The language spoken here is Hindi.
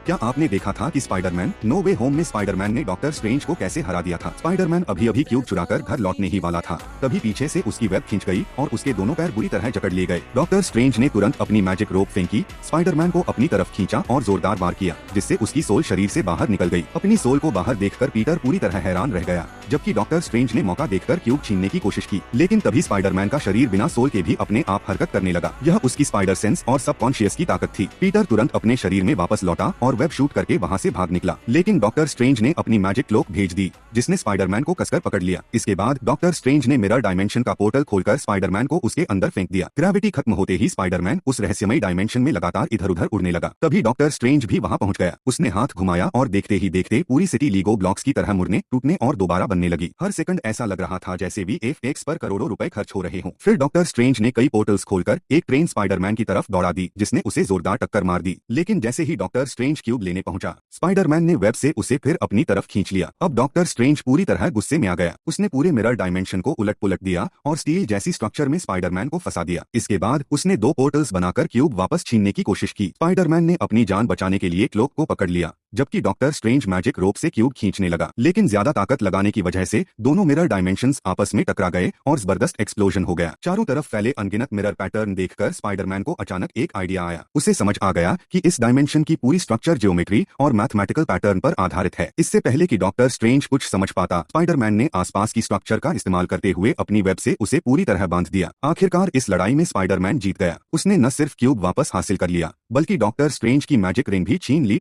क्या आपने देखा था कि स्पाइडरमैन नो वे होम में स्पाइडरमैन ने डॉक्टर स्ट्रेंज को कैसे हरा दिया था। स्पाइडरमैन अभी अभी क्यूब चुराकर घर लौटने ही वाला था, तभी पीछे से उसकी वेब खींच गई और उसके दोनों पैर बुरी तरह जकड़ लिए गए। डॉक्टर स्ट्रेंज ने तुरंत अपनी मैजिक रोप फेंकी, स्पाइडरमैन को अपनी तरफ खींचा और जोरदार वार किया, जिससे उसकी सोल शरीर से बाहर निकल गई। अपनी सोल को बाहर देखकर पीटर पूरी तरह हैरान रह गया, जबकि डॉक्टर स्ट्रेंज ने मौका देखकर क्यूब छीनने की कोशिश की, लेकिन तभी स्पाइडरमैन का शरीर बिना सोल के भी अपने आप हरकत करने लगा। यह उसकी स्पाइडर सेंस और सबकॉन्शियस की ताकत थी। पीटर तुरंत अपने शरीर में वापस लौटा और वेब शूट करके वहाँ से भाग निकला, लेकिन डॉक्टर स्ट्रेंज ने अपनी मैजिक क्लोक भेज दी, जिसने स्पाइडरमैन को कसकर पकड़ लिया। इसके बाद डॉक्टर स्ट्रेंज ने मिरर डायमेंशन का पोर्टल खोलकर स्पाइडरमैन को उसके अंदर फेंक दिया। ग्रेविटी खत्म होते ही स्पाइडरमैन उस रहस्यमयी डायमेंशन में लगातार इधर-उधर उड़ने लगा। तभी डॉक्टर स्ट्रेंज भी वहाँ पहुँच गया। उसने हाथ घुमाया और देखते ही देखते पूरी सिटी लीगो ब्लॉक्स की तरह मुड़ने, टूटने और दोबारा बनने लगी। हर सेकंड ऐसा लग रहा था जैसे VFX पर करोड़ों रुपए खर्च हो रहे हों। फिर डॉक्टर स्ट्रेंज ने कई पोर्टल्स खोलकर एक ट्रेन स्पाइडरमैन की तरफ दौड़ा दी, जिसने उसे जोरदार टक्कर मार दी। लेकिन जैसे ही डॉक्टर स्ट्रेंज क्यूब लेने पहुंचा, स्पाइडरमैन ने वेब से उसे फिर अपनी तरफ खींच लिया। अब डॉक्टर स्ट्रेंज पूरी तरह गुस्से में आ गया। उसने पूरे मिरर डायमेंशन को उलट-पुलट दिया और स्टील जैसी स्ट्रक्चर में स्पाइडरमैन को फंसा दिया। इसके बाद उसने 2 पोर्टल्स बनाकर क्यूब वापस छीनने की कोशिश की। स्पाइडरमैन ने अपनी जान बचाने के लिए क्लोक को पकड़ लिया, जबकि डॉक्टर स्ट्रेंज मैजिक रोप से क्यूब खींचने लगा, लेकिन ज्यादा ताकत लगाने की वजह से दोनों मिरर डायमेंशंस आपस में टकरा गए और जबरदस्त एक्सप्लोजन हो गया। चारों तरफ फैले अनगिनत मिरर पैटर्न देखकर स्पाइडरमैन को अचानक एक आइडिया आया। उसे समझ आ गया कि इस डायमेंशन की पूरी स्ट्रक्चर ज्योमेट्री और मैथमेटिकल पैटर्न पर आधारित है। इससे पहले कि डॉक्टर स्ट्रेंज कुछ समझ पाता, स्पाइडरमैन ने आसपास की स्ट्रक्चर का इस्तेमाल करते हुए अपनी वेब से उसे पूरी तरह बांध दिया। आखिरकार इस लड़ाई में स्पाइडरमैन जीत गया। उसने न सिर्फ क्यूब वापस हासिल कर लिया, बल्कि डॉक्टर स्ट्रेंज की मैजिक रिंग भी छीन ली।